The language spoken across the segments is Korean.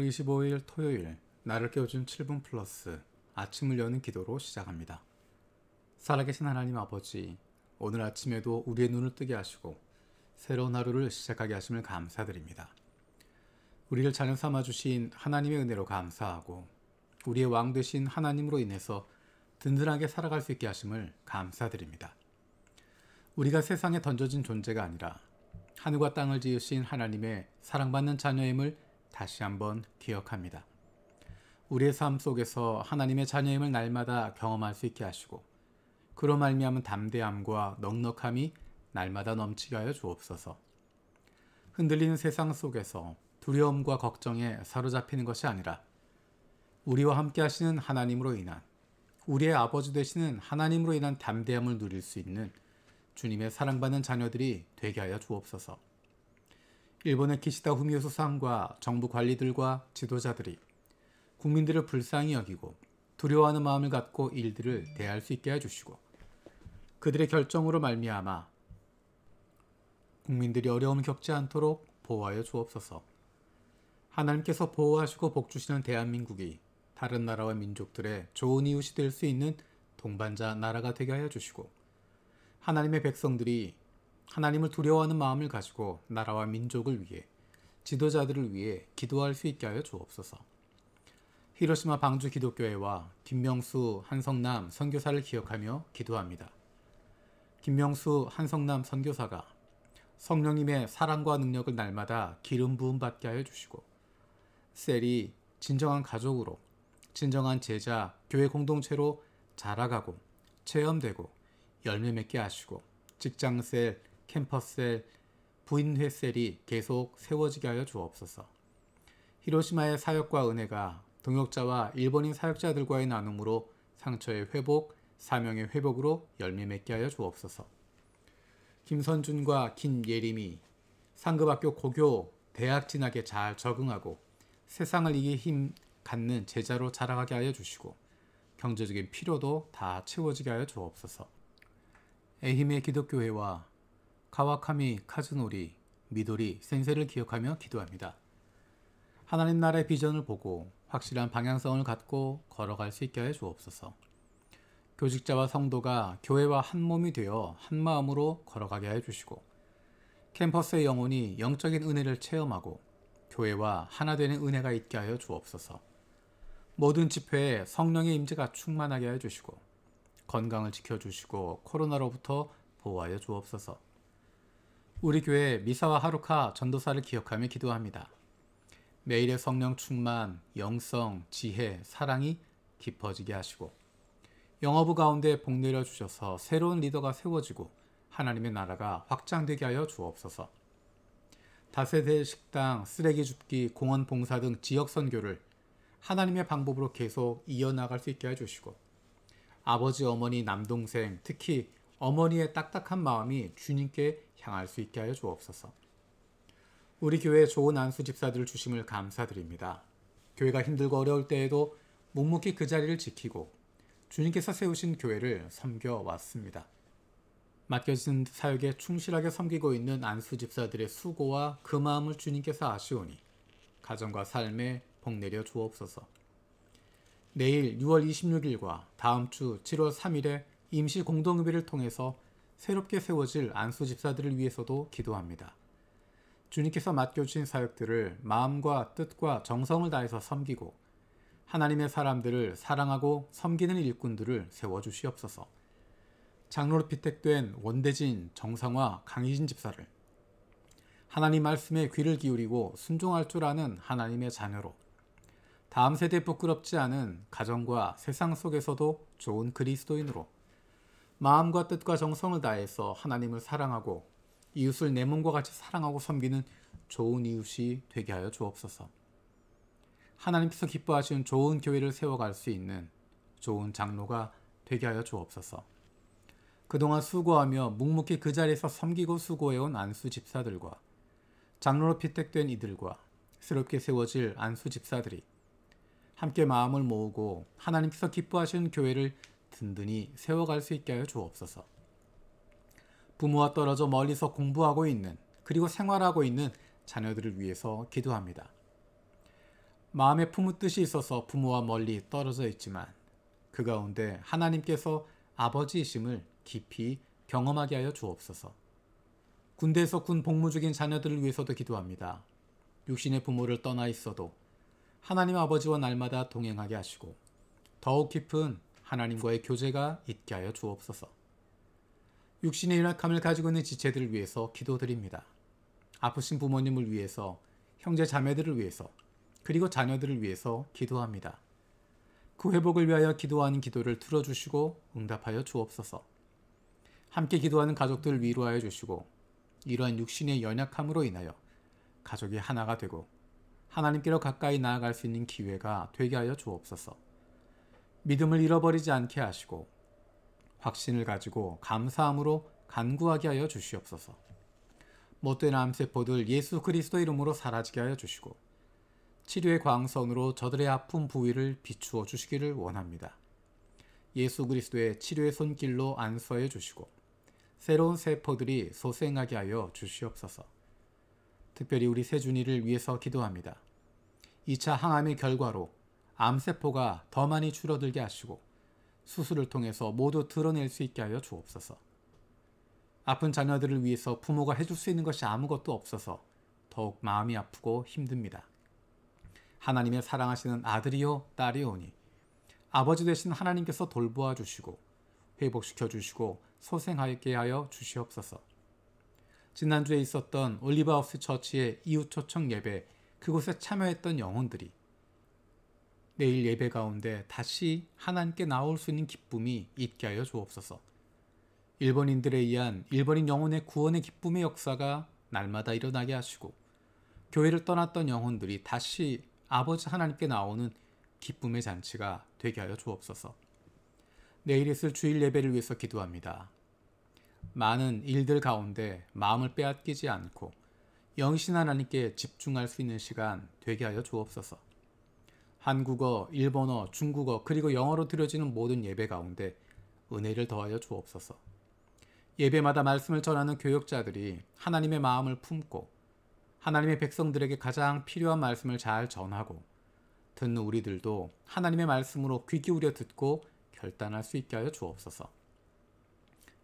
25일 토요일 나를 깨워준 7분 플러스 아침을 여는 기도로 시작합니다. 살아계신 하나님 아버지, 오늘 아침에도 우리의 눈을 뜨게 하시고 새로운 하루를 시작하게 하심을 감사드립니다. 우리를 자녀 삼아주신 하나님의 은혜로 감사하고 우리의 왕 되신 하나님으로 인해서 든든하게 살아갈 수 있게 하심을 감사드립니다. 우리가 세상에 던져진 존재가 아니라 하늘과 땅을 지으신 하나님의 사랑받는 자녀임을 다시 한번 기억합니다. 우리의 삶 속에서 하나님의 자녀임을 날마다 경험할 수 있게 하시고 그로 말미암은 담대함과 넉넉함이 날마다 넘치게 하여 주옵소서. 흔들리는 세상 속에서 두려움과 걱정에 사로잡히는 것이 아니라 우리와 함께 하시는 하나님으로 인한, 우리의 아버지 되시는 하나님으로 인한 담대함을 누릴 수 있는 주님의 사랑받는 자녀들이 되게 하여 주옵소서. 일본의 기시다 후미오 수상과 정부 관리들과 지도자들이 국민들을 불쌍히 여기고 두려워하는 마음을 갖고 일들을 대할 수 있게 해주시고 그들의 결정으로 말미암아 국민들이 어려움을 겪지 않도록 보호하여 주옵소서. 하나님께서 보호하시고 복주시는 대한민국이 다른 나라와 민족들의 좋은 이웃이 될 수 있는 동반자 나라가 되게 하여 주시고 하나님의 백성들이 하나님을 두려워하는 마음을 가지고 나라와 민족을 위해, 지도자들을 위해 기도할 수 있게 하여 주옵소서. 히로시마 방주 기독교회와 김명수 한성남 선교사를 기억하며 기도합니다. 김명수 한성남 선교사가 성령님의 사랑과 능력을 날마다 기름 부음 받게 하여 주시고 셀이 진정한 가족으로, 진정한 제자, 교회 공동체로 자라가고 체험되고 열매 맺게 하시고 직장셀, 캠퍼스셀, 부인회셀이 계속 세워지게 하여 주옵소서. 히로시마의 사역과 은혜가 동역자와 일본인 사역자들과의 나눔으로 상처의 회복, 사명의 회복으로 열매 맺게 하여 주옵소서. 김선준과 김예림이 상급학교 고교 대학 진학에 잘 적응하고 세상을 이길 힘 갖는 제자로 자라가게 하여 주시고 경제적인 필요도 다 채워지게 하여 주옵소서. 에히메 기독교회와 카와카미 카즈노리, 미도리, 센세를 기억하며 기도합니다. 하나님 나라의 비전을 보고 확실한 방향성을 갖고 걸어갈 수 있게 하여 주옵소서. 교직자와 성도가 교회와 한 몸이 되어 한 마음으로 걸어가게 하여 주시고 캠퍼스의 영혼이 영적인 은혜를 체험하고 교회와 하나 되는 은혜가 있게 하여 주옵소서. 모든 집회에 성령의 임재가 충만하게 하여 주시고 건강을 지켜주시고 코로나로부터 보호하여 주옵소서. 우리 교회 미사와 하루카 전도사를 기억하며 기도합니다. 매일의 성령 충만, 영성, 지혜, 사랑이 깊어지게 하시고 영어부 가운데 복 내려주셔서 새로운 리더가 세워지고 하나님의 나라가 확장되게 하여 주옵소서. 다세대 식당, 쓰레기 줍기, 공원 봉사 등 지역 선교를 하나님의 방법으로 계속 이어나갈 수 있게 해주시고 아버지, 어머니, 남동생, 특히 어머니의 딱딱한 마음이 주님께 향할 수 있게 하여 주옵소서. 우리 교회에 좋은 안수 집사들을 주심을 감사드립니다. 교회가 힘들고 어려울 때에도 묵묵히 그 자리를 지키고 주님께서 세우신 교회를 섬겨왔습니다. 맡겨진 사역에 충실하게 섬기고 있는 안수 집사들의 수고와 그 마음을 주님께서 아시오니 가정과 삶에 복 내려 주옵소서. 내일 6월 26일과 다음 주 7월 3일에 임시 공동의회를 통해서 새롭게 세워질 안수 집사들을 위해서도 기도합니다. 주님께서 맡겨주신 사역들을 마음과 뜻과 정성을 다해서 섬기고 하나님의 사람들을 사랑하고 섬기는 일꾼들을 세워주시옵소서. 장로로 피택된 원대진, 정상화, 강희진 집사를 하나님 말씀에 귀를 기울이고 순종할 줄 아는 하나님의 자녀로 다음 세대에 부끄럽지 않은 가정과 세상 속에서도 좋은 그리스도인으로 마음과 뜻과 정성을 다해서 하나님을 사랑하고 이웃을 내 몸과 같이 사랑하고 섬기는 좋은 이웃이 되게 하여 주옵소서. 하나님께서 기뻐하시는 좋은 교회를 세워갈 수 있는 좋은 장로가 되게 하여 주옵소서. 그동안 수고하며 묵묵히 그 자리에서 섬기고 수고해온 안수 집사들과 장로로 피택된 이들과 새롭게 세워질 안수 집사들이 함께 마음을 모으고 하나님께서 기뻐하시는 교회를 든든히 세워갈 수 있게 하여 주옵소서. 부모와 떨어져 멀리서 공부하고 있는 그리고 생활하고 있는 자녀들을 위해서 기도합니다. 마음에 품은 뜻이 있어서 부모와 멀리 떨어져 있지만 그 가운데 하나님께서 아버지이심을 깊이 경험하게 하여 주옵소서. 군대에서 군 복무 중인 자녀들을 위해서도 기도합니다. 육신의 부모를 떠나 있어도 하나님 아버지와 날마다 동행하게 하시고 더욱 깊은 하나님과의 교제가 있게 하여 주옵소서. 육신의 연약함을 가지고 있는 지체들을 위해서 기도드립니다. 아프신 부모님을 위해서, 형제 자매들을 위해서, 그리고 자녀들을 위해서 기도합니다. 그 회복을 위하여 기도하는 기도를 들어주시고 응답하여 주옵소서. 함께 기도하는 가족들을 위로하여 주시고 이러한 육신의 연약함으로 인하여 가족이 하나가 되고 하나님께로 가까이 나아갈 수 있는 기회가 되게 하여 주옵소서. 믿음을 잃어버리지 않게 하시고 확신을 가지고 감사함으로 간구하게 하여 주시옵소서. 못된 암세포들 예수 그리스도 이름으로 사라지게 하여 주시고 치료의 광선으로 저들의 아픈 부위를 비추어 주시기를 원합니다. 예수 그리스도의 치료의 손길로 안수하여 주시고 새로운 세포들이 소생하게 하여 주시옵소서. 특별히 우리 세준이를 위해서 기도합니다. 2차 항암의 결과로 암세포가 더 많이 줄어들게 하시고 수술을 통해서 모두 드러낼 수 있게 하여 주옵소서. 아픈 자녀들을 위해서 부모가 해줄 수 있는 것이 아무것도 없어서 더욱 마음이 아프고 힘듭니다. 하나님의 사랑하시는 아들이요 딸이오니 아버지 되신 하나님께서 돌보아 주시고 회복시켜 주시고 소생하게 하여 주시옵소서. 지난주에 있었던 올리브하우스 처치의 이웃 초청 예배, 그곳에 참여했던 영혼들이 내일 예배 가운데 다시 하나님께 나올 수 있는 기쁨이 있게 하여 주옵소서. 일본인들에 의한 일본인 영혼의 구원의 기쁨의 역사가 날마다 일어나게 하시고 교회를 떠났던 영혼들이 다시 아버지 하나님께 나오는 기쁨의 잔치가 되게 하여 주옵소서. 내일 있을 주일 예배를 위해서 기도합니다. 많은 일들 가운데 마음을 빼앗기지 않고 영신 하나님께 집중할 수 있는 시간 되게 하여 주옵소서. 한국어, 일본어, 중국어 그리고 영어로 드려지는 모든 예배 가운데 은혜를 더하여 주옵소서. 예배마다 말씀을 전하는 교역자들이 하나님의 마음을 품고 하나님의 백성들에게 가장 필요한 말씀을 잘 전하고 듣는 우리들도 하나님의 말씀으로 귀 기울여 듣고 결단할 수 있게 하여 주옵소서.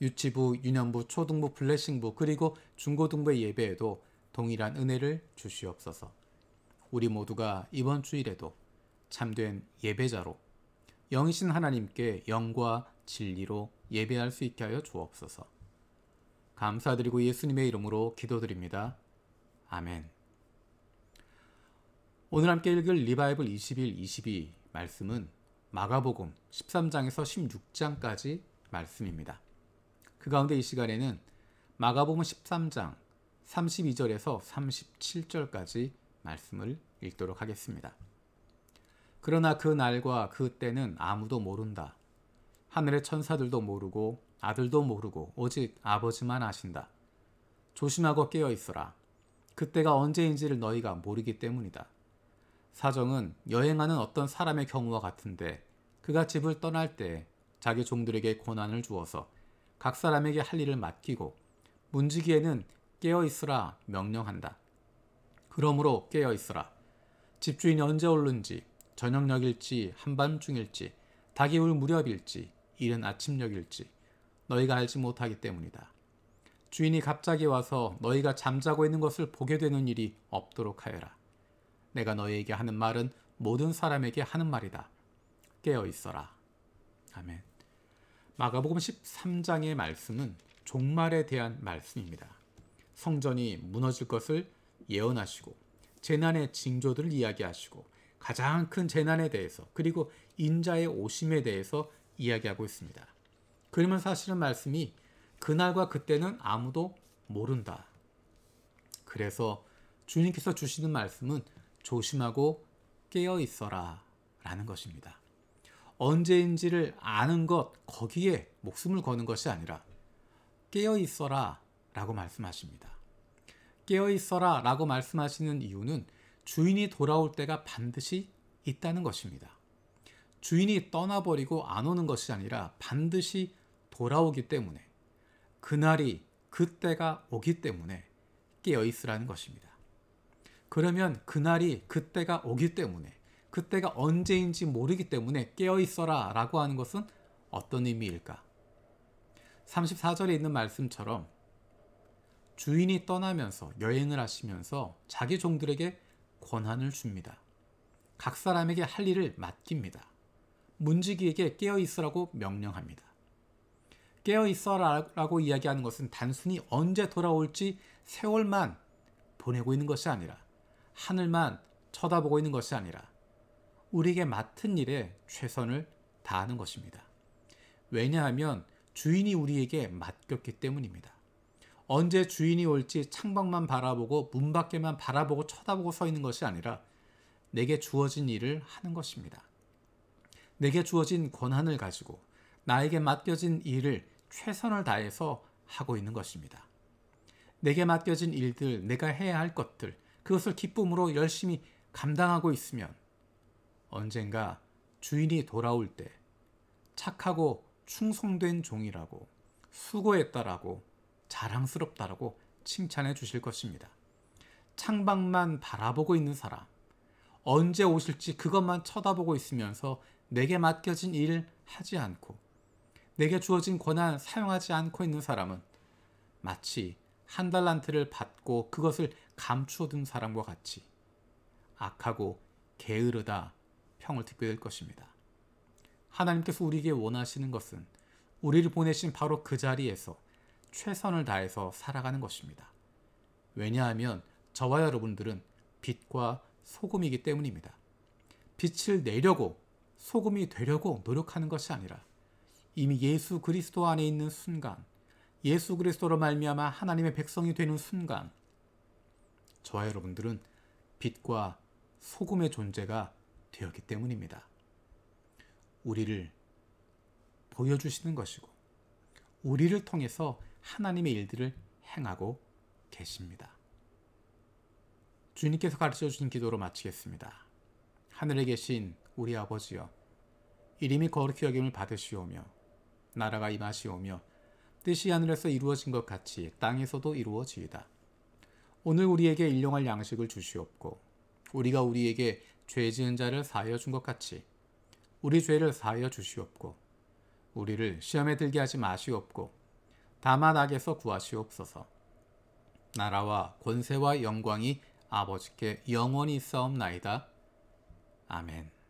유치부, 유년부, 초등부, 블레싱부 그리고 중고등부의 예배에도 동일한 은혜를 주시옵소서. 우리 모두가 이번 주일에도 참된 예배자로 영이신 하나님께 영과 진리로 예배할 수 있게 하여 주옵소서. 감사드리고 예수님의 이름으로 기도드립니다. 아멘. 오늘 함께 읽을 리바이블 21-22 말씀은 마가복음 13장에서 16장까지 말씀입니다. 그 가운데 이 시간에는 마가복음 13장 32절에서 37절까지 말씀을 읽도록 하겠습니다. 그러나 그 날과 그 때는 아무도 모른다. 하늘의 천사들도 모르고 아들도 모르고 오직 아버지만 아신다. 조심하고 깨어 있어라. 그때가 언제인지를 너희가 모르기 때문이다. 사정은 여행하는 어떤 사람의 경우와 같은데 그가 집을 떠날 때 자기 종들에게 고난을 주어서 각 사람에게 할 일을 맡기고 문지기에는 깨어 있으라 명령한다. 그러므로 깨어 있으라. 집주인이 언제 오는지 저녁녘일지 한밤중일지 닭이 울 무렵일지 이른 아침녘일지 너희가 알지 못하기 때문이다. 주인이 갑자기 와서 너희가 잠자고 있는 것을 보게 되는 일이 없도록 하여라. 내가 너희에게 하는 말은 모든 사람에게 하는 말이다. 깨어 있어라. 아멘. 마가복음 13장의 말씀은 종말에 대한 말씀입니다. 성전이 무너질 것을 예언하시고 재난의 징조들을 이야기하시고 가장 큰 재난에 대해서 그리고 인자의 오심에 대해서 이야기하고 있습니다. 그러면 사실은 말씀이 그날과 그때는 아무도 모른다. 그래서 주님께서 주시는 말씀은 조심하고 깨어 있어라 라는 것입니다. 언제인지를 아는 것, 거기에 목숨을 거는 것이 아니라 깨어 있어라 라고 말씀하십니다. 깨어 있어라 라고 말씀하시는 이유는 주인이 돌아올 때가 반드시 있다는 것입니다. 주인이 떠나버리고 안 오는 것이 아니라 반드시 돌아오기 때문에 그날이 그때가 오기 때문에 깨어 있으라는 것입니다. 그러면 그날이 그때가 오기 때문에, 그때가 언제인지 모르기 때문에 깨어 있어라 라고 하는 것은 어떤 의미일까? 34절에 있는 말씀처럼 주인이 떠나면서 여행을 하시면서 자기 종들에게 권한을 줍니다. 각 사람에게 할 일을 맡깁니다. 문지기에게 깨어 있으라고 명령합니다. 깨어 있어라고 이야기하는 것은 단순히 언제 돌아올지 세월만 보내고 있는 것이 아니라, 하늘만 쳐다보고 있는 것이 아니라 우리에게 맡은 일에 최선을 다하는 것입니다. 왜냐하면 주인이 우리에게 맡겼기 때문입니다. 언제 주인이 올지 창밖만 바라보고 문 밖에만 바라보고 쳐다보고 서 있는 것이 아니라 내게 주어진 일을 하는 것입니다. 내게 주어진 권한을 가지고 나에게 맡겨진 일을 최선을 다해서 하고 있는 것입니다. 내게 맡겨진 일들, 내가 해야 할 것들, 그것을 기쁨으로 열심히 감당하고 있으면 언젠가 주인이 돌아올 때 착하고 충성된 종이라고, 수고했다라고, 자랑스럽다라고 칭찬해 주실 것입니다. 창밖만 바라보고 있는 사람, 언제 오실지 그것만 쳐다보고 있으면서 내게 맡겨진 일을 하지 않고 내게 주어진 권한 사용하지 않고 있는 사람은 마치 한 달란트를 받고 그것을 감추어 둔 사람과 같이 악하고 게으르다 평을 듣게 될 것입니다. 하나님께서 우리에게 원하시는 것은 우리를 보내신 바로 그 자리에서 최선을 다해서 살아가는 것입니다. 왜냐하면 저와 여러분들은 빛과 소금이기 때문입니다. 빛을 내려고, 소금이 되려고 노력하는 것이 아니라 이미 예수 그리스도 안에 있는 순간, 예수 그리스도로 말미암아 하나님의 백성이 되는 순간 저와 여러분들은 빛과 소금의 존재가 되었기 때문입니다. 우리를 보여주시는 것이고 우리를 통해서 하나님의 일들을 행하고 계십니다. 주님께서 가르쳐 주신 기도로 마치겠습니다. 하늘에 계신 우리 아버지여, 이름이 거룩히 여김을 받으시오며 나라가 임하시오며 뜻이 하늘에서 이루어진 것 같이 땅에서도 이루어지이다. 오늘 우리에게 일용할 양식을 주시옵고 우리가 우리에게 죄 지은 자를 사하여 준 것 같이 우리 죄를 사하여 주시옵고 우리를 시험에 들게 하지 마시옵고 다만 악에서 구하시옵소서. 나라와 권세와 영광이 아버지께 영원히 있사옵나이다. 아멘.